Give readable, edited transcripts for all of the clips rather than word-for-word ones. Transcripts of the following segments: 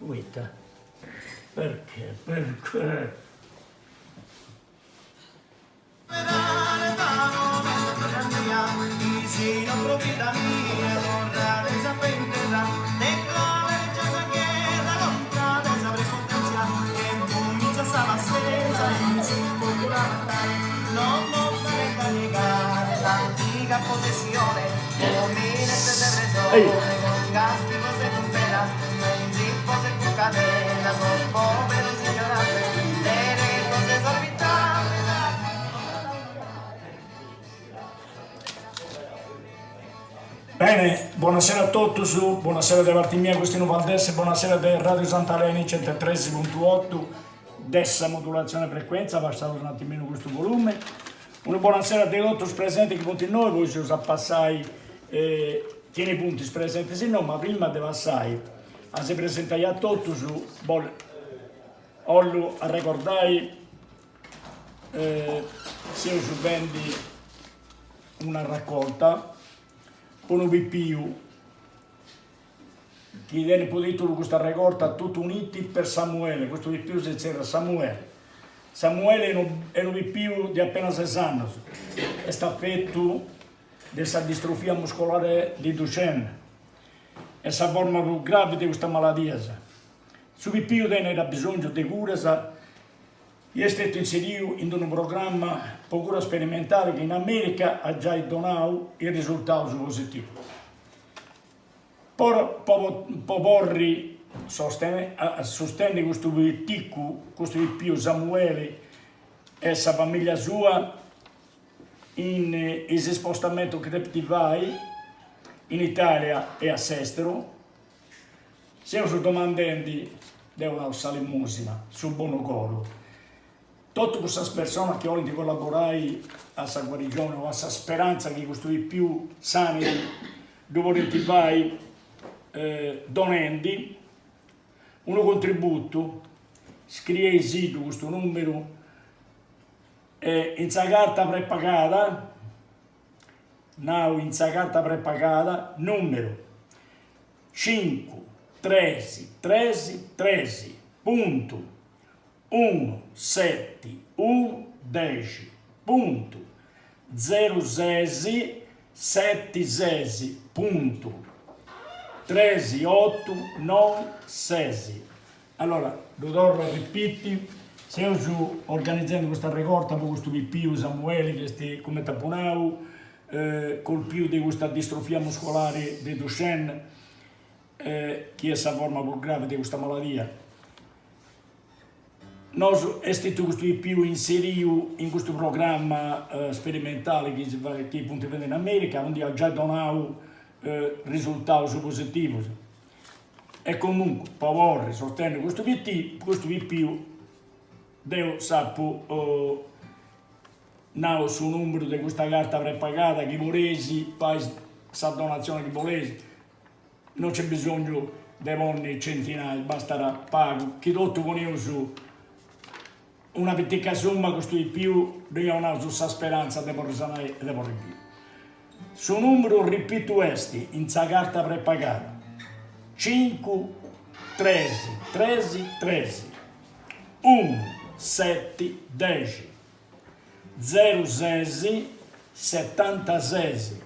Guida. Perché? Perché? Si no proprietà mia, torna desaprenderà, declara già che la lontana saprei potenziare, che comincia a stesa in su popolare, non montare a caricare l'antica possessione, dominante del resore, con gaspi cose con pena, non zippo se con catena, sono povero signorate, le cose esorbitanti. Bene, buonasera a tutti, buonasera da parte mia, Agostino Valdese, buonasera da Radio Sant'Aleni 103.8, dessa modulazione frequenza, abbassate un attimino questo volume. Una buonasera a dei tutti presenti che punti noi, voi si usa passare, tieni punti presenti, se no, ma prima devo assai, a se presentare a tutti, voglio a ricordare, se su vendi una raccolta, uno BPU che viene potuto questa raccolta tutti uniti per Samuele. Questo BPU si chiama Samuele. Samuele è un BPU di appena 6 anni e sta fatto della distrofia muscolare di Duchenne e la forma più grave di questa malattia. Su BPU era bisogno di cura. È stato inserito in un programma per cura sperimentale che in America ha già donato i risultati positivi. Per porre sostenere questo più Samuele e la famiglia sua in spostamento che vai in Italia e all'estero, siamo domandando devono salimosina sul buon coro. Tutte queste persone che vogliono collaborare a questa guarigione o a questa speranza che costruisce più sani dove vai donando un contributo, scrive in questo numero in questa carta prepagata, in questa carta prepagata, numero 5 13 13 13 punto 1 7 1 10 punto 0 6 7 6 punto 13 8 9 6. Allora, lo ripeti, se io sto organizzando questa raccolta per questo BPU Samuele che sta come taponau col più di questa distrofia muscolare di Duchenne che è la forma più grave di questa malattia. Noi è stato più inserito in questo programma sperimentale che appunto vede in America, dove ha già donato risultati positivi. E comunque, per vorrei sostenere questo più devo sapere sul numero di questa carta prepagata che volesi, fai questa donazione che volesi. Non c'è bisogno di donne centinaia, basterà pago, che tutto con io su una piccola somma costui più, dobbiamo una speranza di porre e di porre più. Su numero ripeto questi, in sa carta prepagata, 5, 13, 13, 13, 1, 7, 10, 0, 6, 76,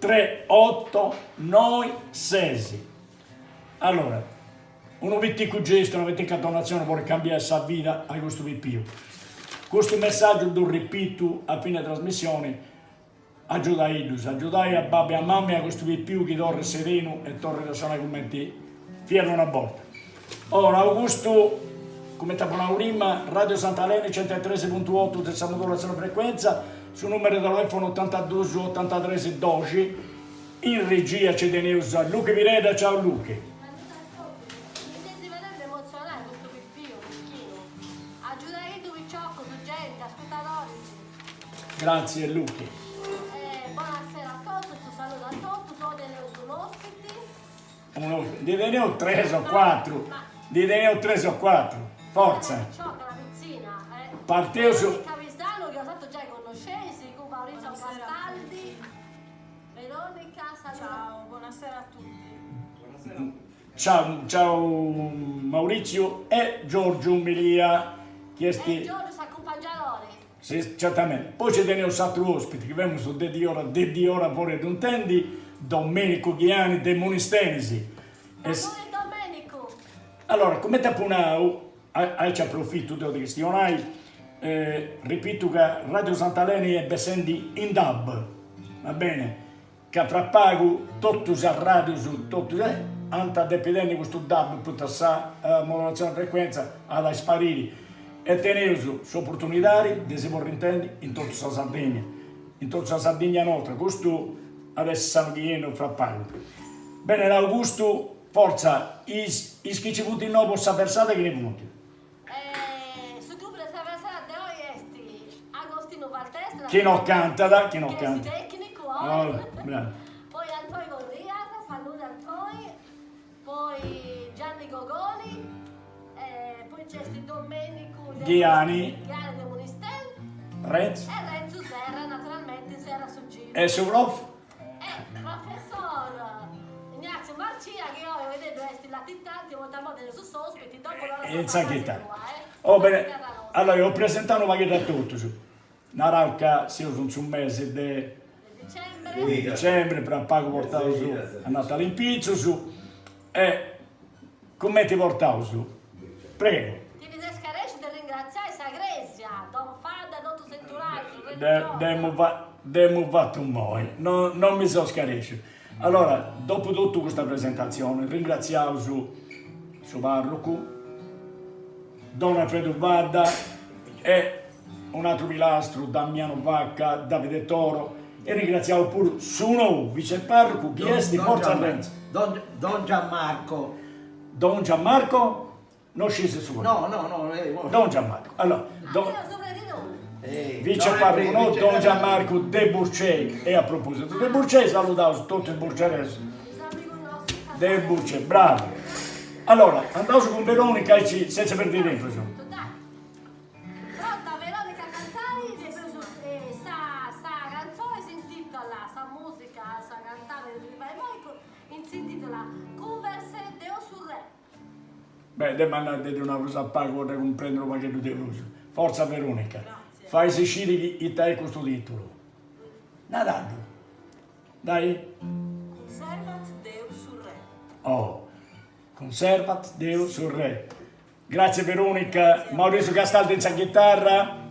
3, 8, 9, 6. Allora, un piccolo gesto, una piccola donazione può cambiare la vita a questo BPU. Questo messaggio lo ripeto a fine trasmissione, aiutai a babbi e a mamma a questo BPU che torna sereno e torna da sana come te, fiero una volta. Ora, Augusto, come tapona prima, Radio Sant'Aleni 103.8 della modulazione frequenza, su numero di telefono 82 83 12, in regia c'è Deneusa Luca Vireda, ciao Luca. Grazie Luca. Buonasera a tutti, un saluto a tutti, sono ospiti. Di ne ho 3 o 4, di ne ho 3 o 4, forza. Ciò che la pizzina, Parteo su... Cavistano che ho fatto già conoscenze, con Maurizio Castaldi, Veronica, Ciao, buonasera a tutti. Buonasera a tutti. ciao Maurizio e Giorgio Melia. Chiesti, Giorgio sa accompagnare. sì, certamente. Poi ci teniamo un altro ospite che vengono su di ora fuori d'un tendi, Domenico Ghiani de Monistenesi. Buon Domenico. Allora, come te punau, ci approfitto di questione, ripeto che Radio Santaleni è besendi in DAB, va bene? Che fra pago tutti a radio su tutti, anta dependendo di questo DAB, tutta sa modulazione di frequenza, alla sparire. E tenere su opportunità di si può intendere in tutta la Sardegna, in tutta la Sardegna nostra, questo adesso stiamo chiedendo fra pago. Bene, Augusto, forza, i che ci punti in nuovo possa versare che ne punti. Su gruppo della traversata di oggi esti Agostino Valtestra. Chi non canta, chi non Che è canta. tecnico, Bravo. poi Antonio Godrias, saluto Antonio, poi Gianni Gogoli, poi c'è sti Domenico Ghiani. Ghiani di Monistel Renz e Renzo Serra, naturalmente Serra su giro. e su prof? Professor Ignazio Marcia, che io vedo questi latitanti, molto modo su ospiti, dopo loro E Zacchetta. Oh, bene. Allora, ho presentato una pacchetto a tutti. Una rauca, se io sono su un mese di Dicembre. dicembre, per pago portato su a Natale in pizzo su. E come ti portavo su? Prego. Ti disescaresci di ringraziare Sagresia, Don Fada, Dotto Centuraggio, Abbiamo fatto un po', non mi sono scaresciuto. Allora, dopo tutta questa presentazione, ringraziamo su parroco, Don Alfredo Vadda e un altro pilastro, Damiano Vacca, Davide Toro, e ringraziamo pure su noi, vice parroco, Chiesti, Forza Renzi. Don Gianmarco. Don Gianmarco, non scese su. No. Don Gianmarco. Allora, sopra di noi. vice parroco, no, Don Gianmarco De Burcei. E a proposito, De Burcei salutavo tutti i burceresi. De Burcei, bravo. Allora, andavo con Veronica e senza perdere tempo. Pronta Veronica Cantari, sta canzone si intitola, sta musica, sta cantare si intitola Converse Deo sul Re. Beh, devo andare di una cosa a pago per comprendere un pacchetto di luce. Forza Veronica. Grazie. Fai uscire i te questo titolo. Nadando. Dai. Conservat Deo sul Re. Oh. Conservat Deo sul Re. Grazie Veronica. Maurizio Castaldo in chitarra.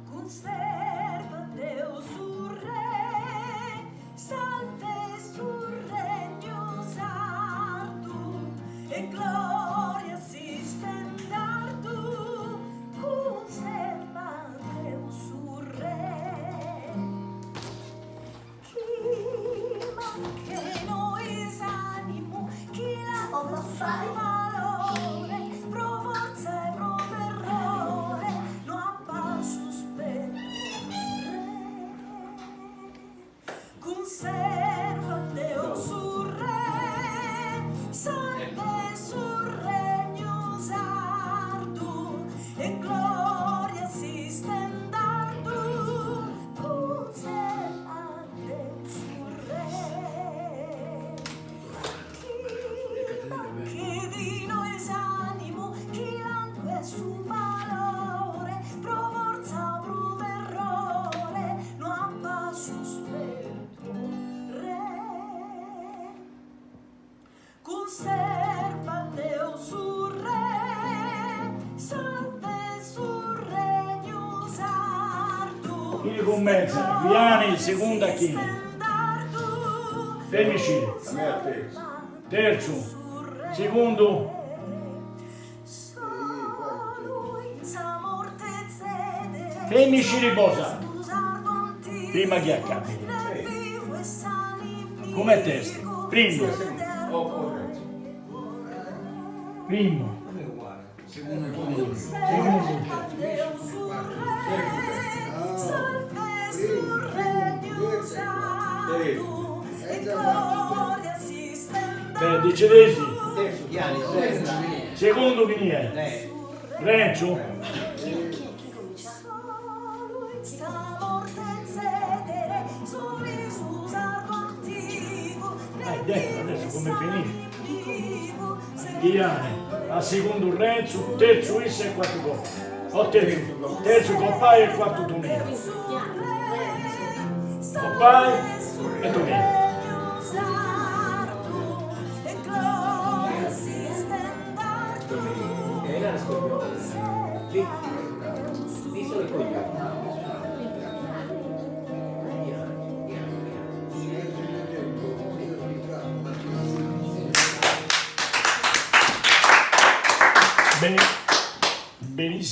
Conserva Deo sul Re, salve sul regno sardo, e gloria si stendardu. Conserva Deo sul Re, chi manche noi animo, chi la suo valore, pro forza e pro terrore, lo abbasso spetto re. Conserva Deo sul Re, salve sul regno sardo, e gloria si stendardu. Conserva Deo sul Re, chi di noi animo, chi langue su valore, pro forza pro terrore, lo abbasso spetto re. Conserva Deo sul Re, salve sul regno sardo, Chi commessa? Viani, seconda chi? Femmici. Terzo. Secondo. Femmici riposa. Prima chi accade? Come testo? Primo. Primo. Secondo. Beh, decidesi. Secondo chi è? Renzo. adesso come finire? Ghiane, al secondo Renzo, terzo Issa e quarto Coppa. O terzo Coppai e quarto Tonino. Coppai e Tonino. Lì sono i coglioni.